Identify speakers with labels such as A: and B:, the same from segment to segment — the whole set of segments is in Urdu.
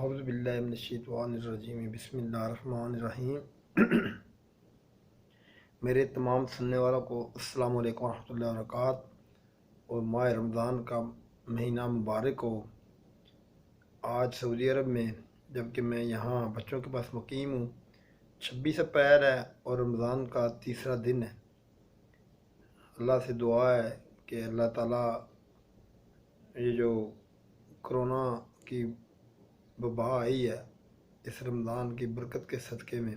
A: اعوذ باللہ من الشیطان الرجیم بسم اللہ الرحمن الرحیم۔ میرے تمام سننے والوں کو السلام علیکم ورحمۃ اللہ وبرکاتہ، اور ماہ رمضان کا مہینہ مبارک ہو۔ آج سعودی عرب میں، جبکہ میں یہاں بچوں کے پاس مقیم ہوں، 26 اپریل ہے اور رمضان کا تیسرا دن ہے۔ اللہ سے دعا ہے کہ اللہ تعالیٰ یہ جو کرونا کی وبا آئی ہے، اس رمضان کی برکت کے صدقے میں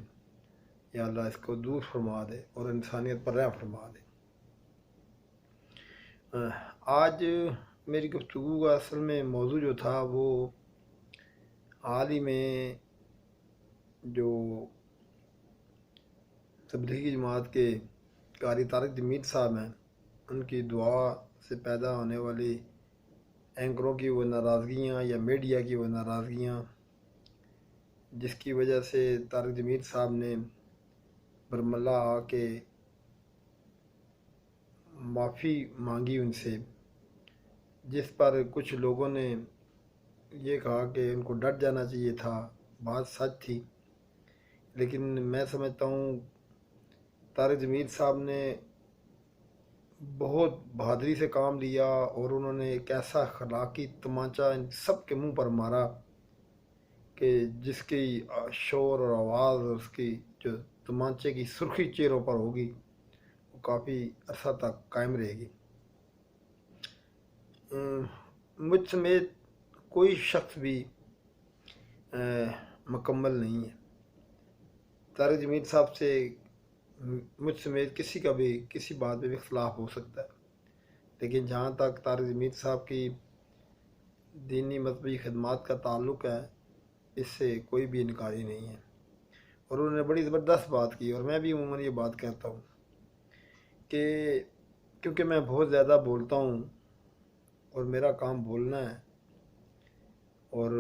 A: یا اللہ اس کو دور فرما دے اور انسانیت پر رحم فرما دے۔ آج میری گفتگو کا اصل میں موضوع جو تھا وہ حال ہی میں جو تبلیغی جماعت کے قاری طارق جمیل صاحب ہیں، ان کی دعا سے پیدا ہونے والی اینکروں کی وہ ناراضگیاں یا میڈیا کی وہ ناراضگیاں، جس کی وجہ سے طارق جمیل صاحب نے برملہ آ کے معافی مانگی ان سے، جس پر کچھ لوگوں نے یہ کہا کہ ان کو ڈٹ جانا چاہیے تھا۔ بات سچ تھی، لیکن میں سمجھتا ہوں طارق جمیل صاحب نے بہت بہادری سے کام لیا، اور انہوں نے ایک ایسا اخلاقی تمانچہ ان سب کے منہ پر مارا کہ جس کی شور اور آواز اور اس کی جو تمانچے کی سرخی چہروں پر ہوگی وہ کافی عرصہ تک قائم رہے گی۔ مجھ سمیت کوئی شخص بھی مکمل نہیں ہے۔ طارق جمیل صاحب سے مجھ سمیت کسی کا بھی کسی بات میں بھی اختلاف ہو سکتا ہے، لیکن جہاں تک طارق جمیل صاحب کی دینی مذہبی خدمات کا تعلق ہے، اس سے کوئی بھی انکاری نہیں ہے۔ اور انہوں نے بڑی زبردست بات کی، اور میں بھی عموماً یہ بات کہتا ہوں کہ کیونکہ میں بہت زیادہ بولتا ہوں اور میرا کام بولنا ہے، اور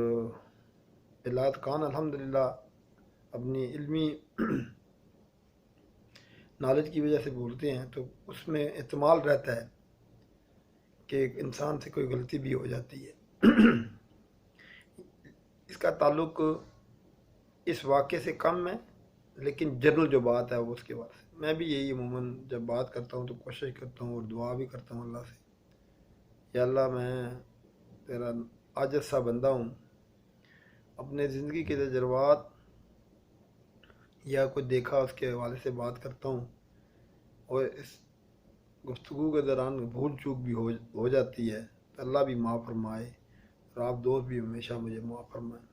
A: بلاد خان الحمدللہ اپنی علمی نالج کی وجہ سے بولتے ہیں، تو اس میں احتمال رہتا ہے کہ ایک انسان سے کوئی غلطی بھی ہو جاتی ہے۔ اس کا تعلق اس واقعے سے کم ہے، لیکن جنرل جو بات ہے وہ اس کے بعد سے میں بھی یہی عموماً جب بات کرتا ہوں تو کوشش کرتا ہوں اور دعا بھی کرتا ہوں اللہ سے، یا اللہ میں تیرا عاجز سا بندہ ہوں، اپنے زندگی کے تجربات یا کوئی دیکھا اس کے حوالے سے بات کرتا ہوں، اور اس گفتگو کے دوران بھول چوک بھی ہو جاتی ہے، تو اللہ بھی معاف فرمائے اور آپ دوست بھی ہمیشہ مجھے معاف فرمائیں۔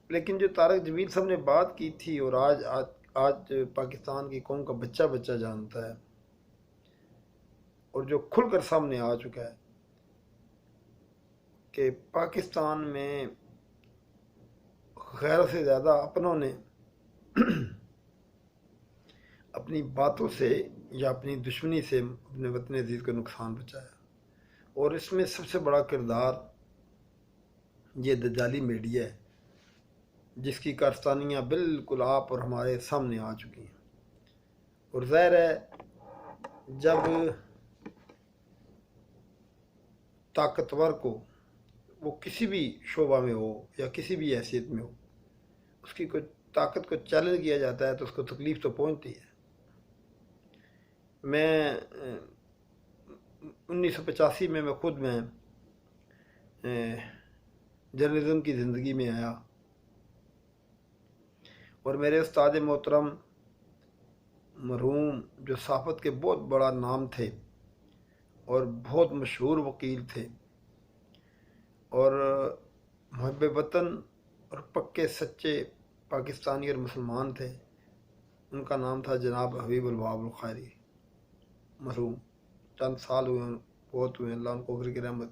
A: لیکن جو طارق جمیل صاحب نے بات کی تھی، اور آج پاکستان کی قوم کا بچہ بچہ جانتا ہے، اور جو کھل کر سامنے آ چکا ہے کہ پاکستان میں غیر سے زیادہ اپنوں نے اپنی باتوں سے یا اپنی دشمنی سے اپنے وطن عزیز کو نقصان پہنچایا، اور اس میں سب سے بڑا کردار یہ دجالی میڈیا ہے، جس کی کارستانیاں بالکل آپ اور ہمارے سامنے آ چکی ہیں۔ اور ظاہر ہے جب طاقتور کو وہ کسی بھی شعبہ میں ہو یا کسی بھی حیثیت میں ہو، اس کی کوئی طاقت کو چیلنج کیا جاتا ہے تو اس کو تکلیف تو پہنچتی ہے۔ میں 1985 میں خود جرنلزم کی زندگی میں آیا، اور میرے استاد محترم مرحوم جو صحافت کے بہت بڑا نام تھے اور بہت مشہور وکیل تھے اور محب وطن اور پکے سچے پاکستانی اور مسلمان تھے، ان کا نام تھا جناب حبیب الوہاب الخیری مرحوم۔ چند سال ہوئے بہت ہوئے، اللہ ان کو غفر کی رحمت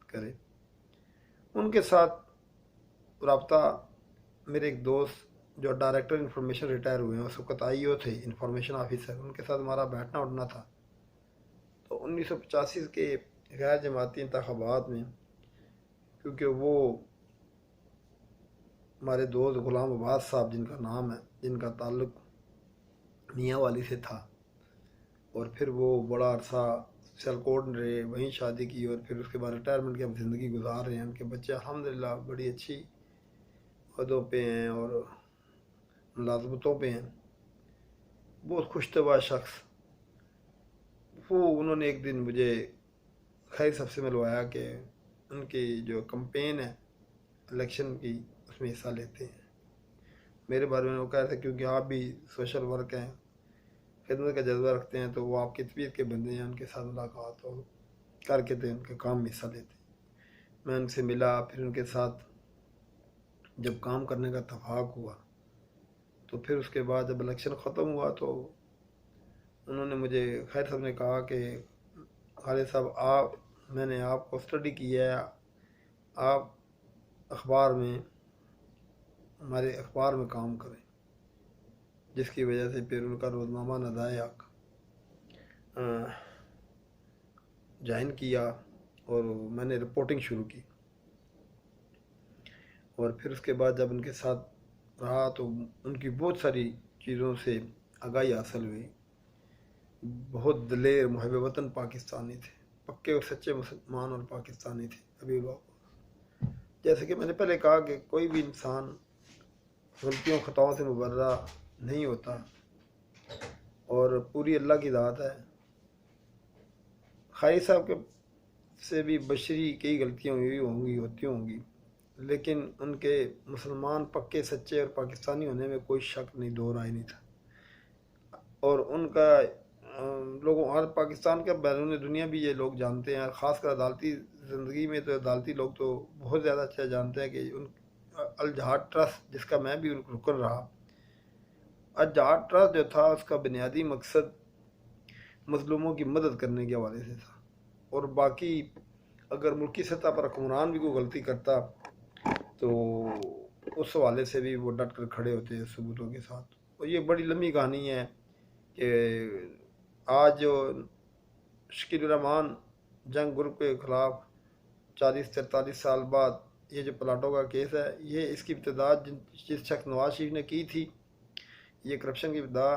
A: کرے۔ ان کے ساتھ رابطہ میرے ایک دوست جو ڈائریکٹر انفارمیشن ریٹائر ہوئے ہیں، اس وقت IO تھے، انفارمیشن آفیسر، ان کے ساتھ ہمارا بیٹھنا اٹھنا تھا۔ تو 1985 کے غیر جماعتی انتخابات میں، کیونکہ وہ ہمارے دوست غلام عباس صاحب جن کا نام ہے، جن کا تعلق میاں والی سے تھا، اور پھر وہ بڑا عرصہ سیالکوٹ رہے، وہیں شادی کی، اور پھر اس کے بعد ریٹائرمنٹ کی اب زندگی گزار رہے ہیں۔ ان کے بچے الحمدللہ بڑی اچھی عہدوں پہ ہیں اور ملازمتوں پہ ہیں، بہت خوش طبع شخص۔ انہوں نے ایک دن مجھے خیر صاحب سے ملوایا کہ ان کی جو کمپین ہے الیکشن کی، اس میں حصہ لیتے ہیں۔ میرے بارے میں وہ کہہ رہے تھے کیونکہ آپ بھی سوشل ورک ہیں، خدمت کا جذبہ رکھتے ہیں، تو وہ آپ کی طبیعت کے بندے ہیں، ان کے ساتھ ملاقات اور کر کے تھے ان کے کام میں حصہ لیتے ہیں۔ میں ان سے ملا، پھر ان کے ساتھ جب کام کرنے کا اتفاق ہوا تو پھر اس کے بعد جب الیکشن ختم ہوا تو انہوں نے مجھے، خیر صاحب نے کہا کہ خالد صاحب میں نے آپ کو اسٹڈی کیا ہے، آپ ہمارے اخبار میں کام کریں، جس کی وجہ سے پھر ان کا روزنامہ ندائے حق جوائن کیا اور میں نے رپورٹنگ شروع کی۔ اور پھر اس کے بعد جب ان کے ساتھ رہا تو ان کی بہت ساری چیزوں سے آگاہی حاصل ہوئی۔ بہت دلیر محب وطن پاکستانی تھے، پکے اور سچے مسلمان اور پاکستانی تھے حبیب اللہ۔ جیسے کہ میں نے پہلے کہا کہ کوئی بھی انسان غلطیوں خطاؤں سے مبرہ نہیں ہوتا، اور پوری اللہ کی ذات ہے۔ خالد صاحب کے سے بھی بشری کئی غلطیاں ہوتی ہوں گی، لیکن ان کے مسلمان پکے سچے اور پاکستانی ہونے میں کوئی شک نہیں، دو رائے نہیں تھا۔ اور ان کا لوگوں اور پاکستان کا بیرون دنیا بھی یہ لوگ جانتے ہیں، خاص کر عدالتی زندگی میں تو عدالتی لوگ تو بہت زیادہ اچھا جانتے ہیں کہ ان الجہاد ٹرسٹ، جس کا میں بھی رکن رہا، الجہاد ٹرسٹ جو تھا اس کا بنیادی مقصد مظلوموں کی مدد کرنے کے حوالے سے تھا، اور باقی اگر ملکی سطح پر حکمران بھی کوئی غلطی کرتا تو اس حوالے سے بھی وہ ڈٹ کر کھڑے ہوتے ہیں ثبوتوں کے ساتھ۔ اور یہ بڑی لمبی کہانی ہے کہ آج جو شکیل الرحمان جنگ گروپ کے خلاف 40-43 سال بعد یہ جو پلاٹوں کا کیس ہے، یہ اس کی ابتدا جس شخص نواز شریف نے کی تھی، یہ کرپشن کی ابتدا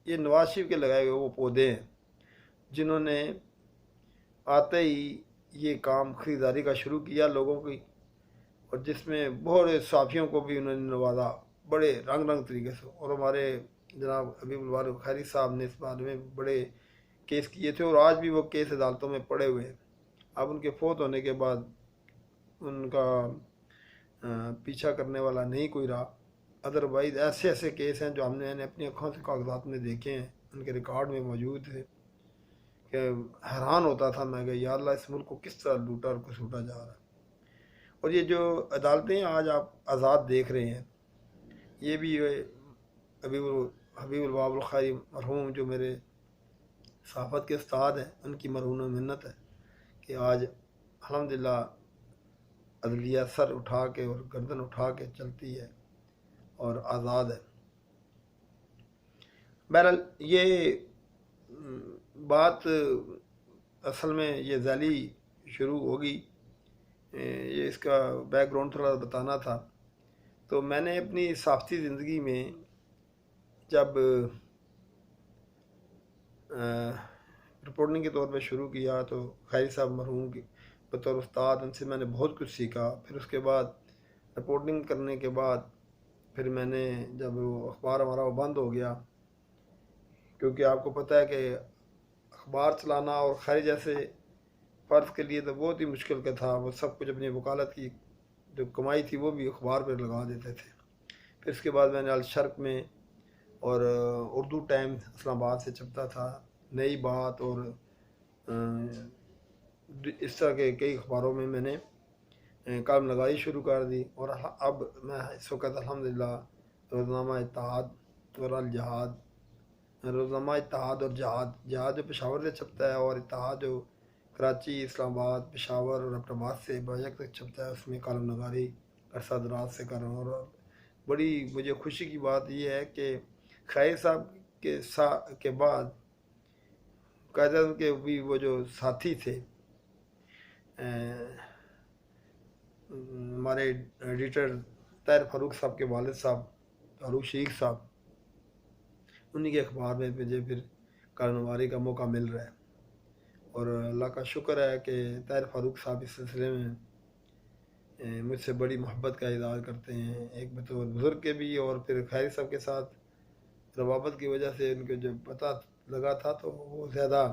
A: یہ نواز شریف کے لگائے ہوئے وہ پودے ہیں جنہوں نے آتے ہی یہ کام خریداری کا شروع کیا لوگوں کی، اور جس میں بہت صحافیوں کو بھی انہوں نے نوازا بڑے رنگ طریقے سے۔ اور ہمارے جناب حبیب الوارث خیری صاحب نے اس بارے میں بڑے کیس کیے تھے، اور آج بھی وہ کیس عدالتوں میں پڑے ہوئے ہیں۔ اب ان کے فوت ہونے کے بعد ان کا پیچھا کرنے والا نہیں کوئی رہا، ادروائز ایسے کیس ہیں جو ہم نے اپنی آنکھوں سے کاغذات میں دیکھے ہیں، ان کے ریکارڈ میں موجود تھے کہ حیران ہوتا تھا میں کہ یا اللہ اس ملک کو کس طرح لوٹا اور کسوٹا جا رہا ہے۔ اور یہ جو عدالتیں آج آپ آزاد دیکھ رہے ہیں، یہ بھی حبیب الواب الخیری مرحوم جو میرے صحافت کے استاد ہیں، ان کی مرہون منت ہے کہ آج الحمدللہ عدلیہ سر اٹھا کے اور گردن اٹھا کے چلتی ہے اور آزاد ہے۔ بہرحال یہ بات اصل میں یہ ذیلی شروع ہوگی، یہ اس کا بیک گراؤنڈ تھوڑا بتانا تھا۔ تو میں نے اپنی صحافتی زندگی میں جب رپورٹنگ کے طور پہ شروع کیا تو خیری صاحب مرحوم کی بطور استاد ان سے میں نے بہت کچھ سیکھا۔ پھر اس کے بعد رپورٹنگ کرنے کے بعد پھر میں نے جب وہ اخبار ہمارا وہ بند ہو گیا، کیونکہ آپ کو پتہ ہے کہ اخبار چلانا اور خیر جیسے فرض کے لیے تو بہت ہی مشکل کا تھا، وہ سب کچھ اپنی وکالت کی جو کمائی تھی وہ بھی اخبار پہ لگا دیتے تھے۔ پھر اس کے بعد میں نے الشرق میں اور اردو ٹائم اسلام آباد سے چھپتا تھا، نئی بات اور اس طرح کے کئی اخباروں میں نے کالم نگاری شروع کر دی۔ اور اب میں اس وقت الحمدللہ روزنامہ اتحاد اور الجہاد، روزنامہ اتحاد اور جہاد جو پشاور سے چھپتا ہے، اور اتحاد جو کراچی، اسلام آباد، پشاور اور ایبٹ آباد سے بیک تک چھپتا ہے، اس میں کالم نگاری عرصہ دراز سے کر رہا ہوں۔ اور بڑی مجھے خوشی کی بات یہ ہے کہ خیر صاحب کے بعد قائد اعظم کے بھی وہ جو ساتھی تھے ہمارے ایڈیٹر طاہر فاروق صاحب کے والد صاحب فاروق شیخ صاحب، انہی کے اخبار میں مجھے پھر کالم نگاری کا موقع مل رہا ہے۔ اور اللہ کا شکر ہے کہ طاہر فاروق صاحب اس سلسلے میں مجھ سے بڑی محبت کا اظہار کرتے ہیں، ایک بطور بزرگ کے بھی، اور پھر خیری صاحب کے ساتھ روابط کی وجہ سے ان کو جب پتہ لگا تھا تو وہ زیادہ